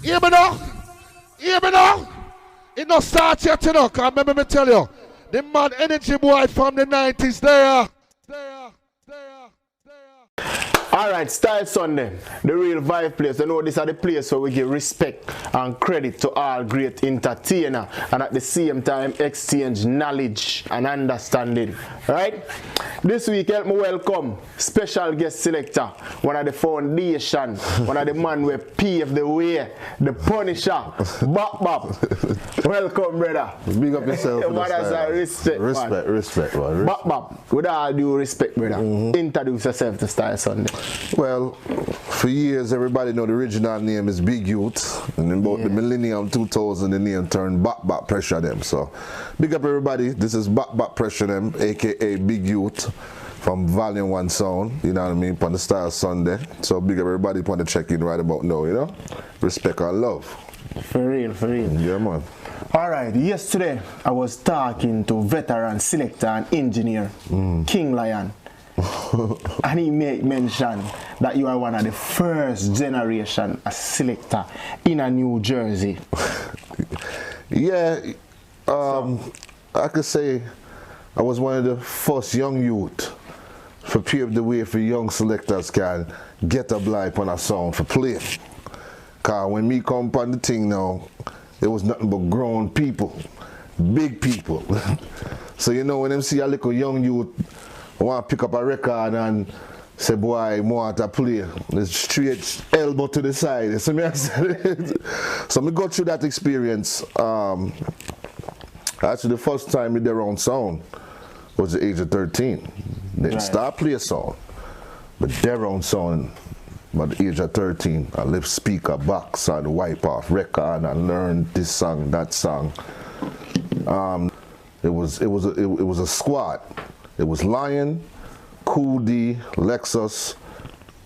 Hear me now? Hear me now? It not start yet, you know, 'cause remember me tell you, the man energy boy from the 90s there. Alright, Style Sunday, the real vibe place. You know, this are the place where we give respect and credit to all great entertainer and at the same time exchange knowledge and understanding. Right? This week, help me welcome special guest selector, one of the foundation, one of the man who pave the way, the Punisher, Bop. Welcome, brother. Big up yourself. Respect, man. Bop. With all due respect, brother. Introduce yourself to Style Sunday. Well, for years, everybody know the original name is Big Youth, and in about the millennium 2000, the name turned Bop Pressure them. So, big up everybody. This is Bop Pressure them, aka Big Youth, from Volume 1 Sound. You know what I mean? On the Style Sunday. So, big up everybody. Want to check in right about now. You know, respect and love. For real. Yeah, man. Alright, yesterday I was talking to veteran selector and engineer King Lion. And he made mention that you are one of the first generation a selector in a New Jersey. Yeah, I could say I was one of the first young youth to pave the way for young selectors can get a blind on a sound for play. Cause when me come on the thing now, it was nothing but grown people, big people. So you know when them see a little young youth want to pick up a record and say, boy, I want to play. It's straight elbow to the side. So me go through that experience. Actually, the first time I did around sound was the age of 13. Didn't start play sound, but there on sound at the age of 13. I lift speaker box and wipe off record and learn this song, that song. It was a squad. It was Lion, Cool D, Lexus,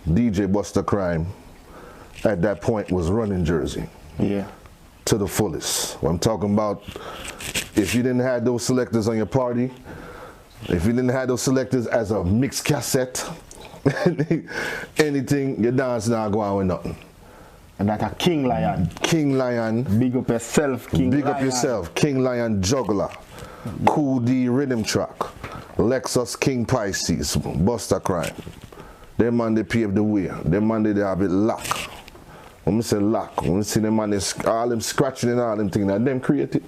DJ Buster Crime. At that point was running Jersey. Yeah. To the fullest. What I'm talking about, if you didn't have those selectors on your party, if you didn't have those selectors as a mixed cassette, anything, your dance not going with nothing. And that's a King Lion. King Lion. Big up yourself, King Lion. Big up yourself, King Lion Juggler. Cool D Rhythm Track. Lexus King Pisces, Buster Crime. Them man they pave the way. Them man they have it lock. When I say lock, when I see them man, all them scratching and all them things, that them created.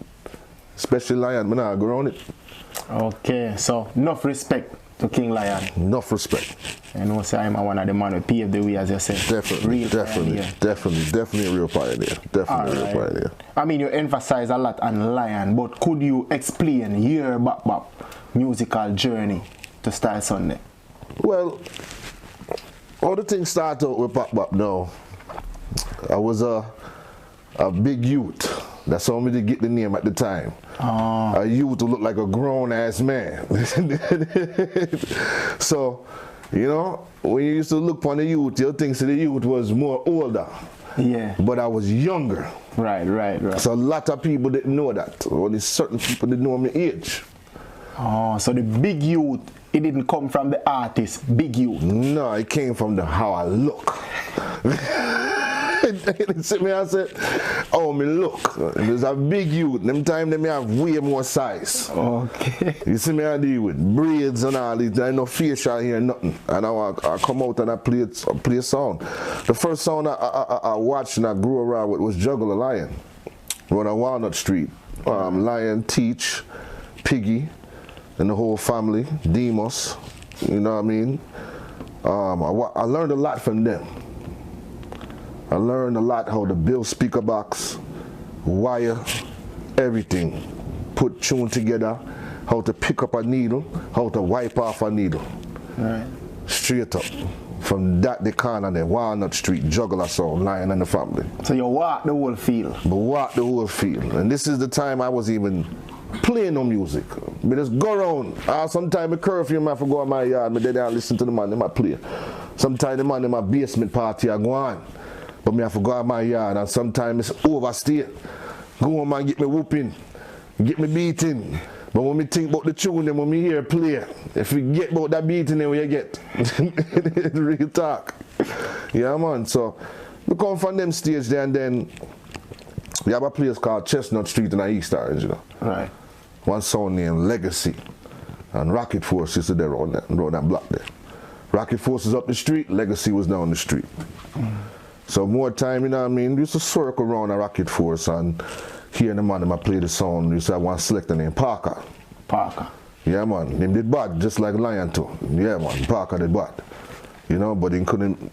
Especially Lion, but now I go around it. Okay, so enough respect to King Lion. Enough respect. I know say I'm one of the man who paved the way, as you said. Definitely a real pioneer. Definitely a real pioneer. I mean, you emphasize a lot on Lion, but could you explain your Bop musical journey to Style Sunday? Well, all the things start out with Bop now. I was a big youth. That's how me to get the name at the time. A youth who looked like a grown-ass man. So, you know, when you used to look upon the youth, you think the youth was more older. Yeah. But I was younger. Right. So a lot of people didn't know that. Only certain people didn't know my age. Oh, so the big youth, it didn't come from the artist, Big Youth. No, it came from how I look. See me, I said, oh, me look. There's a big youth. Them time they may have way more size. Okay. You see me, I deal with braids and all this. I no facial hair, nothing. And I come out and I play a song. The first song I watched and I grew around with was Juggler Lion. Run on Walnut Street. Lion, Teach, Piggy, and the whole family, Demos. You know what I mean? I learned a lot from them. I learned a lot how to build speaker box, wire, everything. Put tune together, how to pick up a needle, how to wipe off a needle. Right. Straight up. From that, the corner there, Walnut Street, Juggler Sound, Lion and the family. So you walk the whole field? But walk the whole field. And this is the time I was even playing no music. Me just go around. Sometimes I curfew, I have to go on my yard, but then I listen to the man, they might play. Sometimes the man in my basement party, I go on. But me have to go out my yard and sometimes it's overstay. Go on man, get me whooping, get me beating. But when me think about the tune, then when me hear play, if you get about that beating, then what you get. Real talk. Yeah man, so we come from them stage there and then We have a place called Chestnut Street in the East Orange, you know. Right. One sound named Legacy. And Rocket Force is there around that block there. Rocket Force is up the street, Legacy was down the street. So more time, you know what I mean, we used to circle around a Rocket Force and hear the man I play the song. We used to have one selector named Parker. Parker. Yeah man, him did bad, just like Lion too. Yeah man, Parker did bad. You know, but he couldn't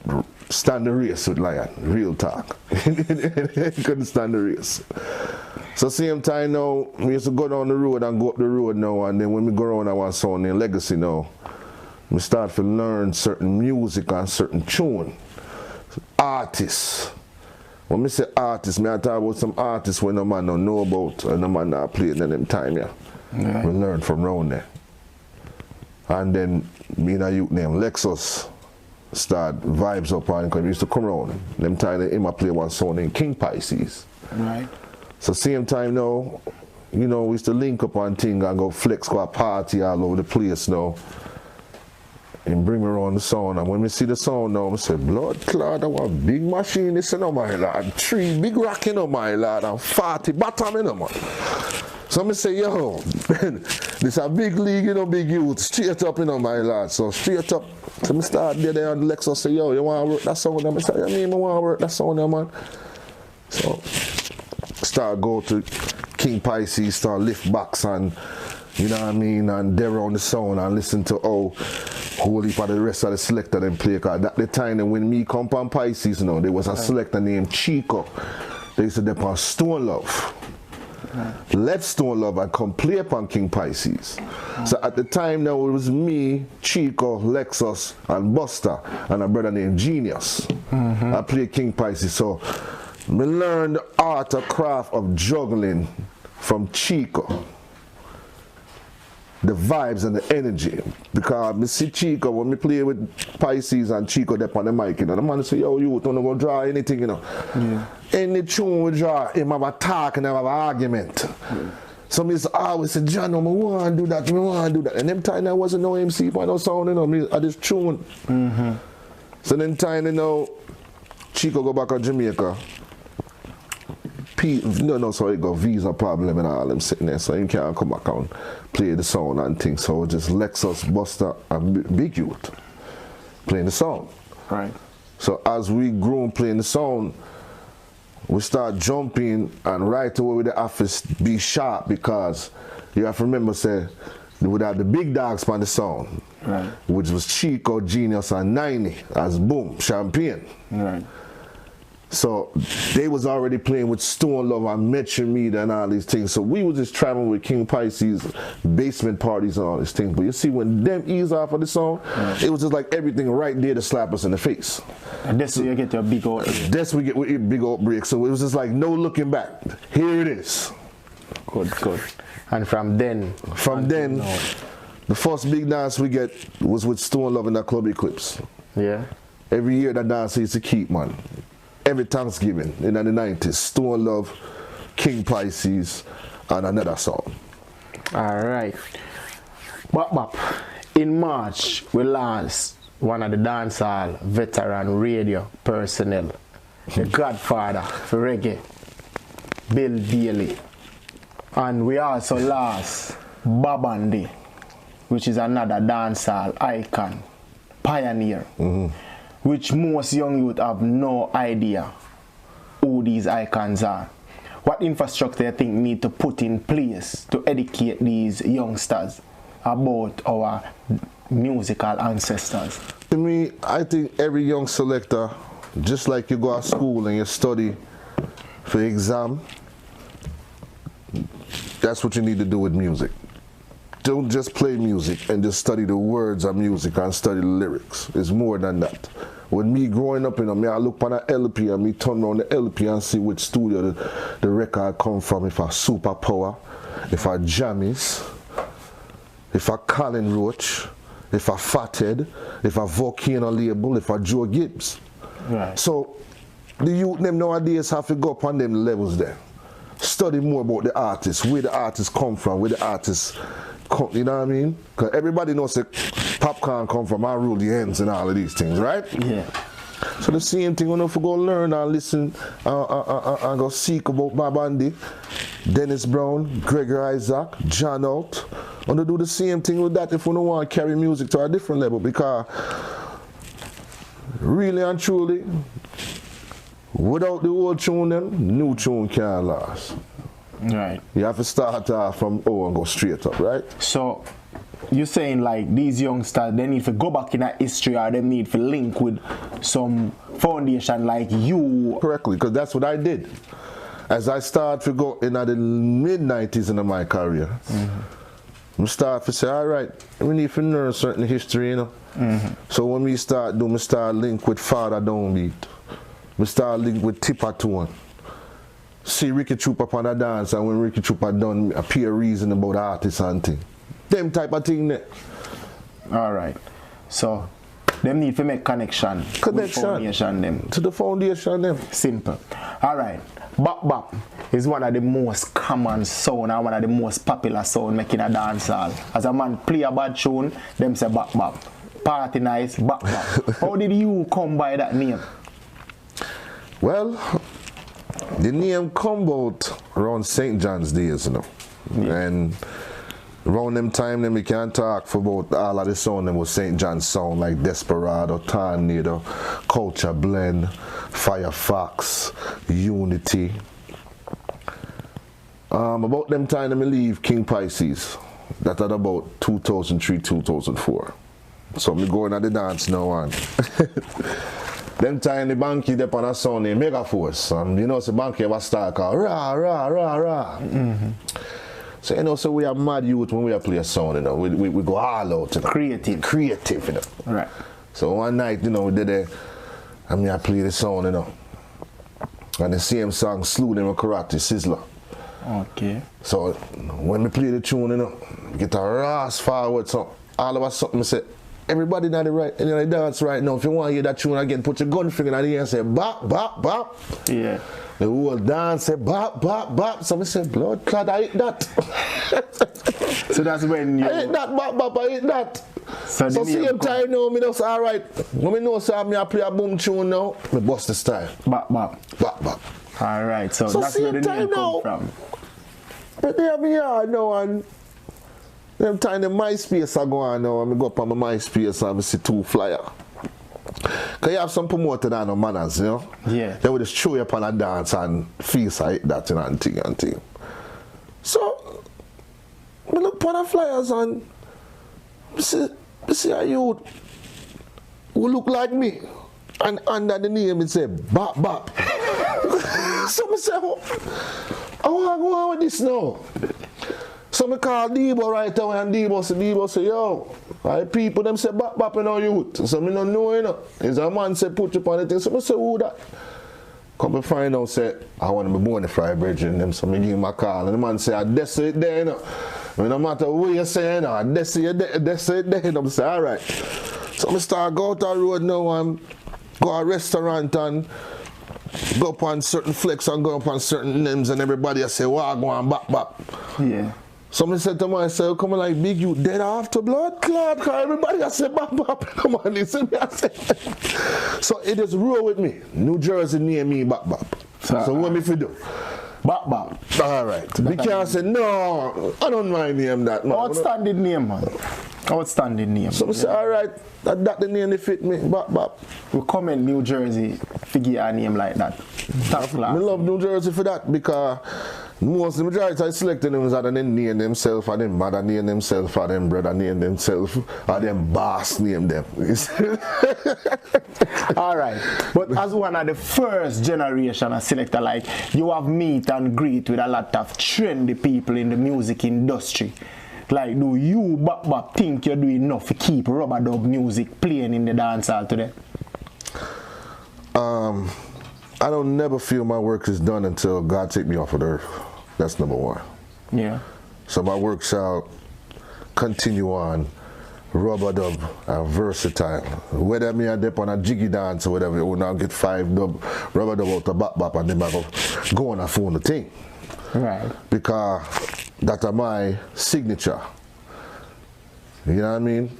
stand the race with Lion, real talk. He couldn't stand the race. So same time now, we used to go down the road and go up the road now, and then when we go around I want sound in Legacy now, we start to learn certain music and certain tune. Artists. When we say artists, I talk about some artists when no man don't know about and no man not playing in them time, yeah. Right. We learn from around there. And then me and a youth named Lexus start vibes up on because we used to come around. Them time him I play one song named King Pisces. Right. So same time now, you know, we used to link up on thing and go flex, go a party all over the place now. And bring me around the sound. And when we see the sound now, we say, blood clot, I want big machine, this and my lad. 3 big rock in my lad, and 40 bottom in man. So I say, yo, this a big league, you know, big youth, straight up, you know, my lad. So straight up, so I start there on the Lexus, say, yo, you want to work that sound? I say, I want to work that sound, man. So start go to King Pisces, start lift backs and, you know what I mean, and they're on the sound and listen to whole heap of the rest of the selector them play. Cause at the time when me come on Pisces, you know, there was a selector named Chico. They used to dip on Stone Love. Left Stone Love and come play upon King Pisces. So at the time now it was me, Chico, Lexus, and Buster, and a brother named Genius. I played King Pisces. So I learned the art or craft of juggling from Chico. The vibes and the energy. Because I see Chico, when we play with Pisces and Chico there on the mic, you know, the man say, yo, you don't go draw anything, you know. Yeah. Any tune we draw, him have a talk and have an argument. Yeah. So me always say, John, I want to do that, I want to do that. And them time I wasn't no MC, but no sound, you know, I just tune. So then time, you know, Chico go back to Jamaica. So he got visa problem and all them sitting there, so he can't come back and play the song and things. So just Lexus, Buster, and Big Youth playing the song. Right. So as we grew playing the song, we start jumping and right away with the office be sharp because you have to remember, say, we would have the big dogs on the song, right, which was Chico, Genius, and 90 as Boom, Champagne. Right. So they was already playing with Stone Love and Metro Media and all these things. So we was just traveling with King Pisces, basement parties and all these things. But you see, when them ease off of the song, it was just like everything right there to slap us in the face. And that's where you get your big old break. That's where we get a big old break. So it was just like no looking back. Here it is. Good, good. And from then, the first big dance we get was with Stone Love in that Club Eclipse. Yeah. Every year that dance used to keep, man. Every Thanksgiving in the 90s, Stone Love, King Pisces, and another song. All right. Bop. In March, we launched one of the dancehall veteran radio personnel, the godfather for reggae, Bill Daly. And we also lost Babandi, which is another dancehall icon, pioneer. Which most young youth have no idea who these icons are. What infrastructure you think need to put in place to educate these youngsters about our musical ancestors? To me, I think every young selector, just like you go to school and you study for exam, that's what you need to do with music. Don't just play music and just study the words of music and study the lyrics. It's more than that. When me growing up, you know, I look on an LP and me turn on the LP and see which studio the record come from. If I Superpower, if I Jammies, if I Colin Roach, if I Fathead, if I Volcano Label, if I Joe Gibbs. Right. So the youth them nowadays have to go up on them levels there. Study more about the artists, where the artists come from, where the artists come, you know what I mean? Because everybody knows that Popcorn come from I Rule the Ends and all of these things, right? Yeah. So the same thing, when you go learn and listen and go seek about Bob Andy, Dennis Brown, Gregor Isaac, John Out. And to do the same thing with that if we don't want to carry music to a different level, because really and truly, without the old tune then, new tune can't last. Right. You have to start off from O and go straight up, right? So you're saying like these youngsters, they need to go back in that history, or they need to link with some foundation like you? Correctly, because that's what I did. As I start to go in the mid-90s in my career, I start to say, all right, we need to learn certain history, you know. So when we start doing, we start link with Father Downbeat. We start link with Tipper Tone. See Ricky Troop up on a dance, and when Ricky Troop had done, appear reason about artists and thing. Them type of thing there. All right. So them need to make connection. With foundation them. To the foundation them. Simple. All right. Bop Bop is one of the most common sound and one of the most popular sound making a dancehall. As a man play a bad tune, them say Bop Bop. Party nice, Bop Bop. How did you come by that name? Well, the name come about around St. John's days, you know. Yeah. And around them time, then we can't talk for about all of the sound them was St. John's sound, like Desperado, Tornado, Culture Blend, Firefox, Unity. About them time, I leave King Pisces. That at about 2003, 2004. So me going at the dance now on. Them time the Banky dep on a sound named Megaforce. And you know, so Banky was start called rah, rah, rah, rah. So you know, so we are mad youth when we play a song, you know. We go all out, you know. Creative, you know. Right. So one night, you know, we did I play the song, you know. And the same song slew them with Karate, Sizzler. Okay. So when we play the tune, you know, get a ras forward, so all of a sudden I say, everybody in the dance right now, if you want to hear that tune again, put your gun finger in the air and say bop, bop, bop. Yeah. The whole dance say bop, bop, bop. So we say, blood clot, I hate that. So that's when you... I hate that, bop, bop, I hate that. So same time now, me just all right. When me know say I play a boom tune now, me bust the style. Bop, bop. Bop, bop. All right, so that's where the name come from. But they have me here now, and them time the MySpace are going now, and I go up on my MySpace and I see 2 flyer. Because you have some promoter that no manners, you know? Yeah. They would just show you up on a dance and feel like that, you know, and thing. So, I look upon the flyers and I see a youth who look like me. And under the name it say, Bop Bop. So I say, I want to go on with this now. So I call Debo right away, and Debo say, yo, people them say Bop Bop in our youth. So I don't know, you know. Is a man say put you on the thing. So I say, who that? Come to find out, say, I want to be born the fry bridge and them. So I give him a call. And the man say, I that's it there, you know. No matter what you say, you know, I that's it there. And I say, all right. So I start go out the road now and go to a restaurant and go up on certain flex and go up on certain names, and everybody say, wow, go on, Bop Bop. Yeah. Somebody said to myself, come on, like, big you dead after blood clot, because everybody I say, Bop Bop, come on, listen me, I say. So it just roll with me. New Jersey near me, Bop Bop. So what me fi do? Bop Bop. All right. Because I say, no, I don't mind name that, man. Outstanding name, man. Outstanding name. So I say, all right, that the name that fit me, Bop Bop. We come in New Jersey, figure a name like that. Top class. I love New Jersey for that, because most of the majority I selected them is that they name themselves, or them mother name themselves, or them brother name themselves, or them boss name them. All right. But as one of the first generation of selector, like, you have meet and greet with a lot of trendy people in the music industry. Like, do you, Bop Bop, think you're doing enough to keep rubber dub music playing in the dancehall today? I don't never feel my work is done until God take me off of the earth. That's number one. Yeah. So my work shall continue on, rubber dub, versatile. Whether me I dip on a jiggy dance or whatever, we now get 5 dub, rubber dub out the Bop Bop, and then I go on and phone the thing. Right. Because that's my signature. You know what I mean?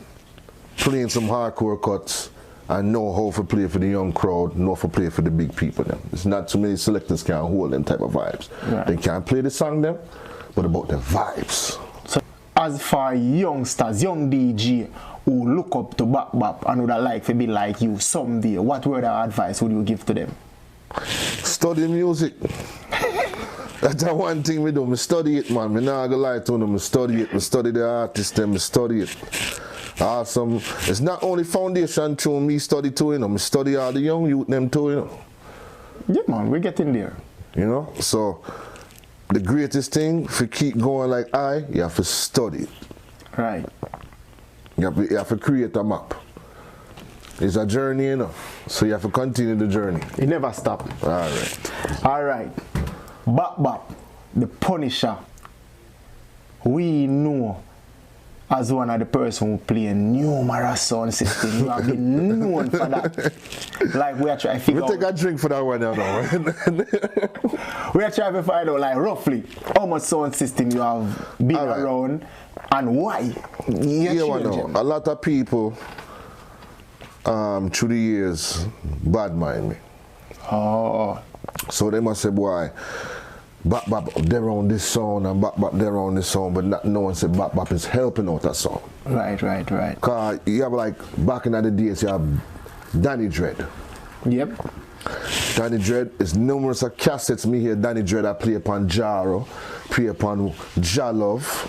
Playing some hardcore cuts and know how to play for the young crowd, know how to play for the big people them. It's not too many selectors can hold them type of vibes. Right. They can't play the song them, but about the vibes. So as for youngsters, young DJ who look up to Bap Bap and would like to be like you someday, what word of advice would you give to them? Study music. That's the one thing we do. Me study it, man. Me not gonna lie to them. Me study it. Me study the artist. Them. Me study it. Awesome. It's not only foundation tune me study too, you know. Me study all the young youth them too, you know. Yeah, man, we're getting there. You know. So the greatest thing, if you keep going like you have to study it. Right. You have to create a map. It's a journey, you know. So you have to continue the journey. It never stop. All right. Bap Bap, the Punisher, we know as one of the person who play numerous sound system. You have been known for that. Like we are trying to figure We'll take a drink for that one now. We are trying to find out like roughly how much sound system you have been around and why. Yeah, a lot of people through the years bad mind me. Oh. So they must say, boy, Bap Bap, they're on this song and Bap Bap, they're on this song, but not no one said Bap Bap is helping out that song. Right. Cause you have like, back in the days, you have Danny Dread. Yep. Danny Dread is numerous of cassettes me hear Danny Dread I play upon Jaro, play upon Jalove,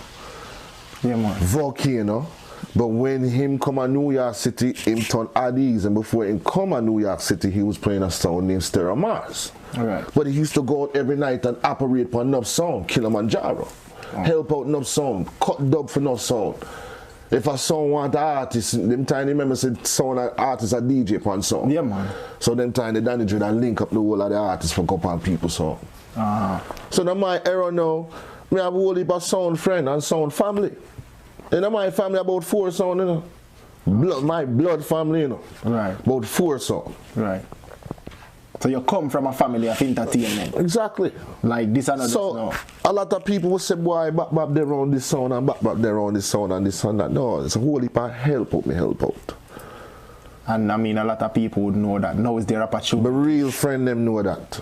Yeah, man. Volcano. But when him come to New York City, him turn Addies, and before him come to New York City, he was playing a sound named Stereo Mars. Right. But he used to go out every night and operate for enough sound, Kilimanjaro. Help out enough sound, cut dub for enough sound. If a song want an artist, them time remember said sound artist a DJ upon song. Yeah, man. So them time the Danny Dread and link up the whole of the artists for couple of people's song. So now my era now, me have a whole heap of sound friend and sound family. And my family about 4 sound, you know. My blood family, you know. Right. About 4 sound. Right. So you come from a family of entertainment. Exactly. Like this and that. So a lot of people will say, boy, Bap Bap they're on this sound and Bap Bap they're on this sound and this and that. No, it's a whole heap of help out. And I mean a lot of people would know that. Now is their opportunity. My real friend them know that.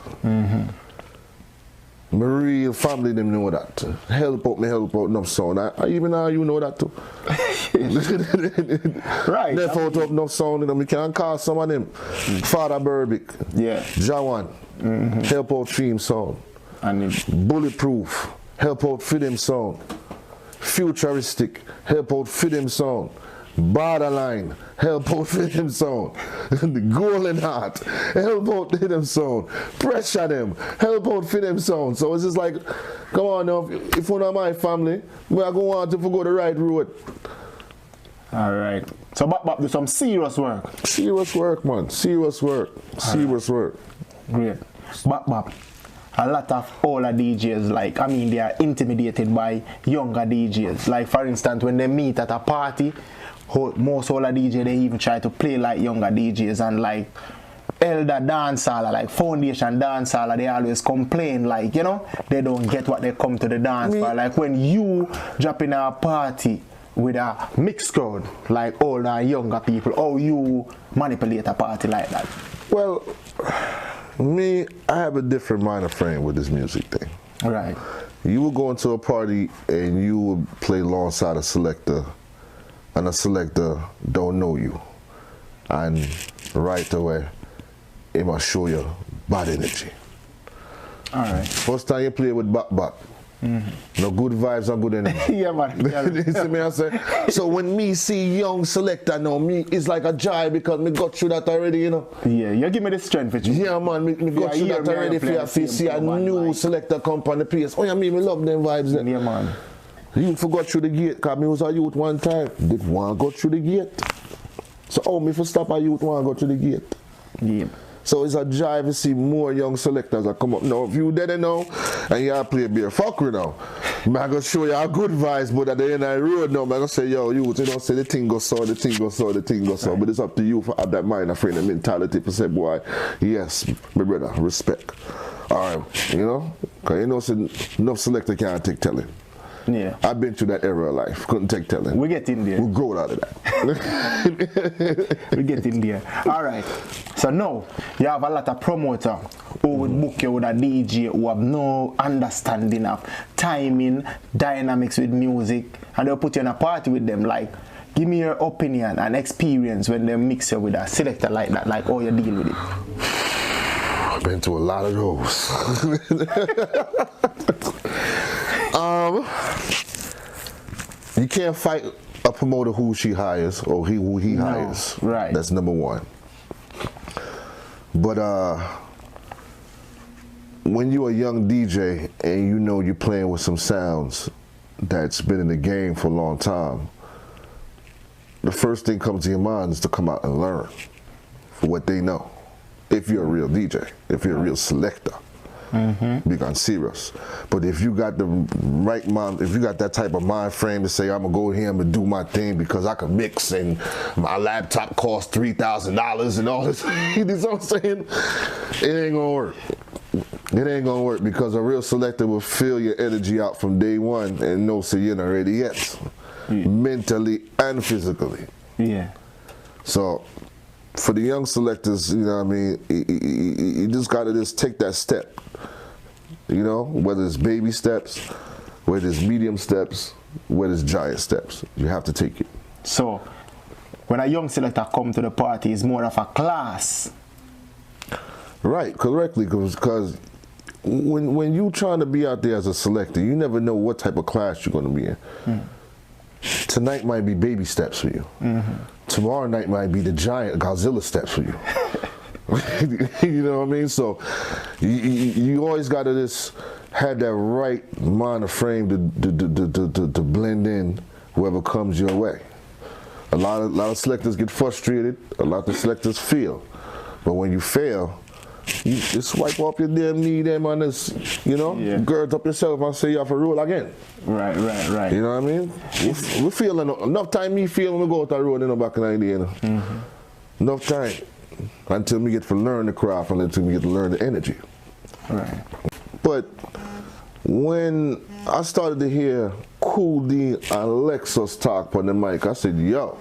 My real family them know that. Help out enough sound. Even now you know that too. Right. Never out of enough sound, you know. We can call some of them. Father Burbick. Yeah. Jawan. Help out Theme Sound. And Bulletproof. Help out for them sound. Futuristic. Help out for them sound. Borderline, help out for them sound. The Golden Heart, help out for them sound. Pressure them, help out for them sound. So it's just like, come on now, if one of my family, we are going to go the right road. Alright. So Bap Bap do some serious work. Serious work, man. Serious work. Serious work. Great. Bap Bap. A lot of older DJs, like, I mean, they are intimidated by younger DJs. Like, for instance, when they meet at a party, most older DJs, they even try to play like younger DJs, and like elder dancehall, like foundation dancehall, they always complain, like, you know, they don't get what they come to the dance for. Like when you drop in a party with a mixed crowd, like older and younger people, how you manipulate a party like that? Well, me, I have a different mind of frame with this music thing. Right. You will go into a party and you will play alongside a selector, and a selector don't know you, and right away it must show you bad energy. Alright. First time you play with Bap Bap, no good vibes and good energy. Yeah, man. You see me I say? So when me see young selector now, me it's like a joy because me got through that already, you know. Yeah, you give me the strength for you. Yeah, man, me got through that already for you see a new selector come on the place. Oh yeah, me love them vibes then. Yeah, man. You forgot through the gate, because me was a youth one time. Did one go through the gate? So how me for stop a youth one go through the gate? Yeah. So it's a drive to see more young selectors that come up. Now if you didn't know and you play beer fuckery now, I'm gonna show you a good vibes, but at the end of the road now, I'm gonna say, yo, you don't say the thing goes so, the thing goes so, the thing goes so. But it's up to you for have that mind of frame and mentality to say, boy, yes, my brother, respect. Alright, you know? Because you know enough selector can't take telling. Yeah. I've been through that era of life. Couldn't take telling. We get in there. We'll grow out of that. We get in there. All right. So now you have a lot of promoter who would book you with a DJ who have no understanding of timing, dynamics with music, and they'll put you in a party with them. Like, give me your opinion and experience when they mix you with a selector like that. Like, how you deal with it. I've been to a lot of those. You can't fight a promoter who she hires or who he hires. Right. That's number one. But when you're a young DJ and you know you're playing with some sounds that's been in the game for a long time, the first thing comes to your mind is to come out and learn for what they know. If you're a real DJ, if you're a real selector, be gone serious. But if you got the right mind, if you got that type of mind frame to say I'm gonna go here and do my thing because I can mix and my laptop costs $3,000 and all this, you know what I'm saying? It ain't gonna work. It ain't gonna work because a real selector will feel your energy out from day one and know so you're not ready yet, mentally and physically. Yeah. So for the young selectors, you know what I mean, you just gotta just take that step. You know, whether it's baby steps, whether it's medium steps, whether it's giant steps, you have to take it. So when a young selector come to the party, it's more of a class. Right, correctly, because when you trying to be out there as a selector, you never know what type of class you're going to be in. Tonight might be baby steps for you. Tomorrow night might be the giant Godzilla steps for you. You know what I mean? So you always got to just have that right mind of frame to blend in whoever comes your way. A lot of selectors get frustrated. A lot of selectors fail. But when you fail, you just wipe off your damn knee them on this, you know, gird up yourself and say you have to roll again. Right. You know what I mean? We feel enough time me feel when we go out the road in the back of the idea, you know. Enough time until we get to learn the craft and until we get to learn the energy. Right. But when I started to hear Kool D and Lexus talk on the mic, I said, yo,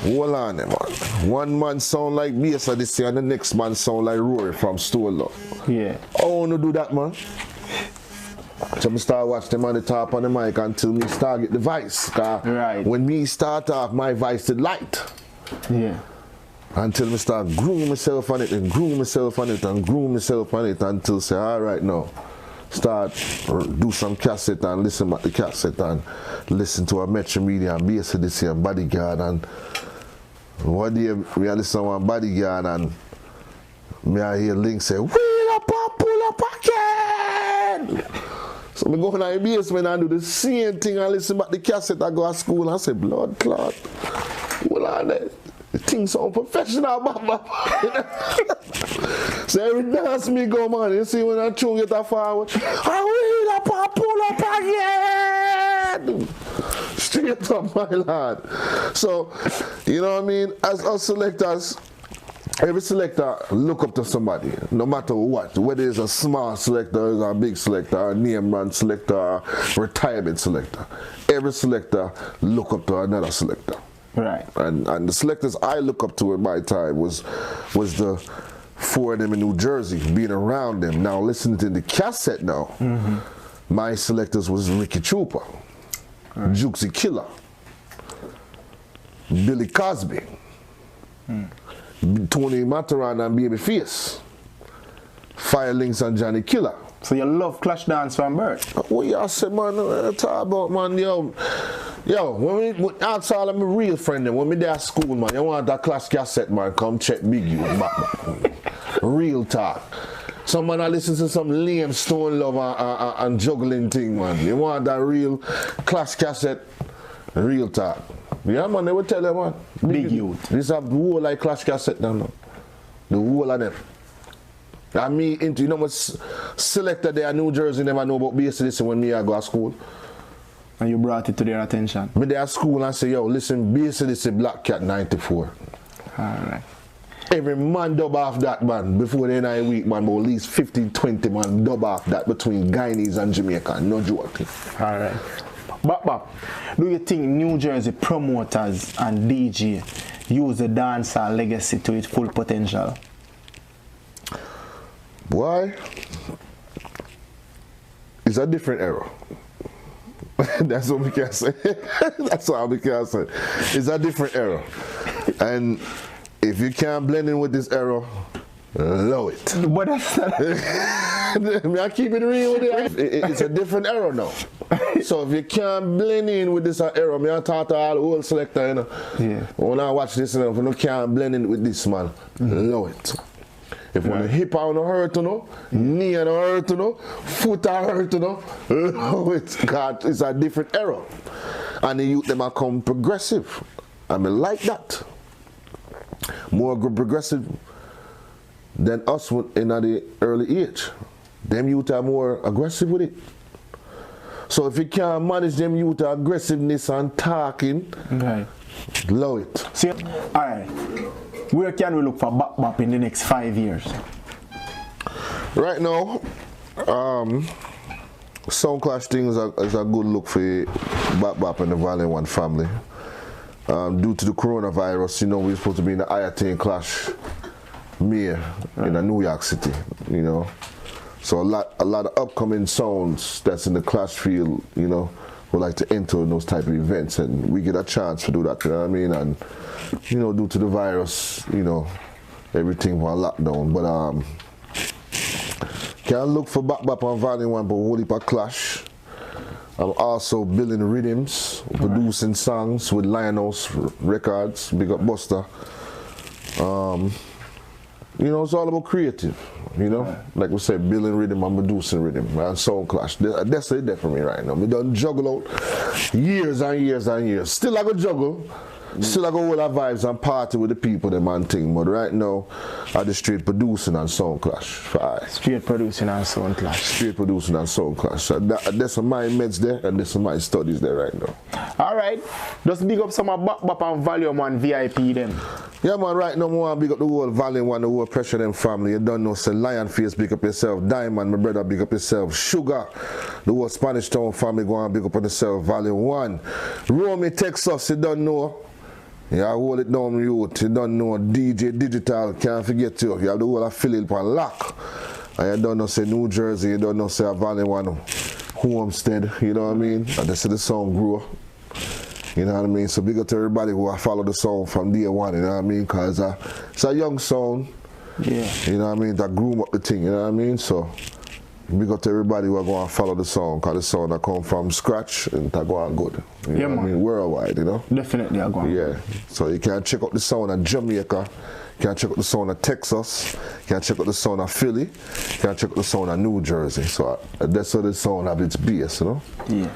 hold on, man. One man sound like bass of this year and the next man sound like Rory from Store Love. Yeah. I want to do that, man. So I start watching them on the top on the mic until me start get the voice. Right. When me start off, my voice is light. Yeah. Until me start groom myself on it and groom myself on it and groom myself on it until say, all right now, start do some cassette and listen to the cassette and listen to a Metro Media and bass of this here Bodyguard and one day me I listen to one Bodyguard and me I hear Link say, wheel up and pull up again. So I go in the basement and do the same thing and listen back the cassette. I go to school and I say, blood clot. Hold on there. The thing sound professional, mama. So every dance me go, man. You see when I tune get that forward, I wheel up and pull up again. Straight up, my lad. So, you know what I mean? As us selectors, every selector look up to somebody, no matter what, whether it's a small selector, or a big selector, a name brand selector, or retirement selector. Every selector look up to another selector. Right. And the selectors I look up to in my time was the four of them in New Jersey, being around them. Now listening to the cassette now, my selectors was Ricky Trooper, Juicy Killer, Billy Cosby, Tony Mataran and Babyface, Firelinks and Johnny Killer. So you love Clash Dance from birth? What y'all say, man? Talk about, man, yo, when we ask all of my real friends, when we there at school, man, you want that Clash cassette, man, come check Big U. Real talk. Some man I listen to some Liam Stone Love and juggling thing, man. You want that real Clash cassette, real talk. Yeah, man, they will tell you, man. Big youth. This have the whole like Clash cassette now, no? The whole of them. And me into, you know what selector there in New Jersey never know about bass listen when me I go to school. And you brought it to their attention? Me there at school and say, yo, listen, bass listen Black Cat 94. Alright. Every man dub off that, man. Before the end of the week, man, but at least 15-20 man dub off that between Guyanese and Jamaica. No joking. All right. Bap, do you think New Jersey promoters and DJ use the dancehall legacy to its full potential? Why? It's a different era. That's what we can say. That's all we can say. It's a different era. And if you can't blend in with this era, love it. But that's I keep it real with you. It's a different era now. So if you can't blend in with this era, I talk to all the old selector, you know. Yeah. When I watch this, you know, if you can't blend in with this, man, love it. If when the hip on hurt, you know, knee on hurt, you know, foot on hurt, you know, love it. God, it's a different era. And the youth, them are come progressive. I mean, like that. More progressive than us in the early age. Them youth are more aggressive with it. So if you can't manage them youth aggressiveness and talking, right. Love it. See, all right. Where can we look for Bap in the next 5 years? Right now, Sound Clash thing is a good look for Bap and the Valiant One family. Due to the coronavirus, you know, we're supposed to be in the Ayateen Clash May in New York City, you know. So a lot of upcoming sounds that's in the Clash field, you know, would like to enter those type of events, and we get a chance to do that, you know what I mean? And, you know, due to the virus, you know, everything was lockdown, but can't look for Bap and Valiant One, but whole heap of Clash. I'm also building rhythms, producing songs with Lionhouse Records, big up Buster. You know, it's all about creative, you know? Like we said, building rhythm and producing rhythm, and Sound Clash. That's it for me right now. We done juggle out years and years and years. Still I go juggle, still I go all our vibes and party with the people, them and thing. But right now, I just straight producing and Sound Clash. Straight producing and Sound Clash. Straight producing and Sound Clash. So that's my meds there, and that's my studies there right now. All right. Just big up some of Bap and Volume 1 VIP them. Yeah, man, right now, I want to big up the whole Valiant One, the whole Pressure them family. You don't know, say Lion Face, big up yourself. Diamond, my brother, big up yourself. Sugar, the whole Spanish Town family, go on, big up on yourself. Valiant One. Romy, Texas, you don't know. Yeah, hold it down, youth. You don't know. DJ Digital, can't forget you. You have the whole affiliate on lock. And you don't know, say New Jersey, you don't know, say Valiant One. Homestead, you know what I mean? And they say the song grow. You know what I mean? So big up to everybody who follow the song from day one, you know what I mean? Because it's a young song, yeah. You know what I mean? That grew up the thing, you know what I mean? So big up to everybody who are going to follow the song, because the song that come from scratch and that go on good. You know what I mean? Worldwide, you know? Definitely I go on. Yeah. So you can check out the sound of Jamaica, you can check out the sound of Texas, you can check out the sound of Philly, you can check out the sound of New Jersey. So that's how the sound have its base, you know? Yeah.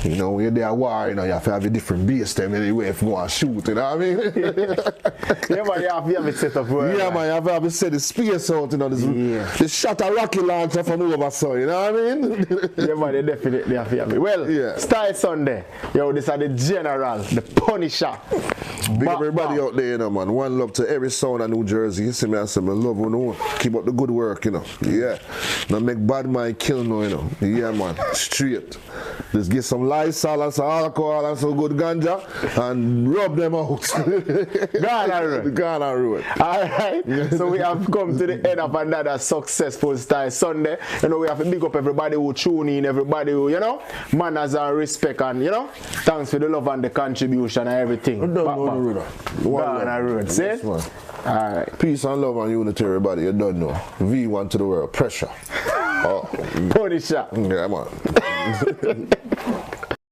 You know, when you're there war, you know, you have to have a different base them anyway if you want to shoot, you know what I mean? Yeah, man, you have it set up well. Yeah, man, you have to set the space out, you know, this shot a rocket launcher from over, so, you know what I mean? Yeah, man, they definitely have it. Well, yeah. Style Sunday, yo, this are the general, the Punisher. Big up everybody out there, you know, man. One love to every sound of New Jersey. You see me, I say, I love you, know. Keep up the good work, you know. Yeah. Now make bad mind kill, no, you know. Yeah, man. Straight. Just get some Lysol and some alcohol and some good ganja and rub them out. Ghana Road. All right. So we have come to the end of another successful Style Sunday. You know, we have to big up everybody who tune in, everybody who, you know, manners and respect, and, you know, thanks for the love and the contribution and everything. Ghana Road. See? Yes, man. All right. Peace and love and unity, everybody. You don't know. V1 to the world. Pressure. Oh. Punisher. Yeah, man.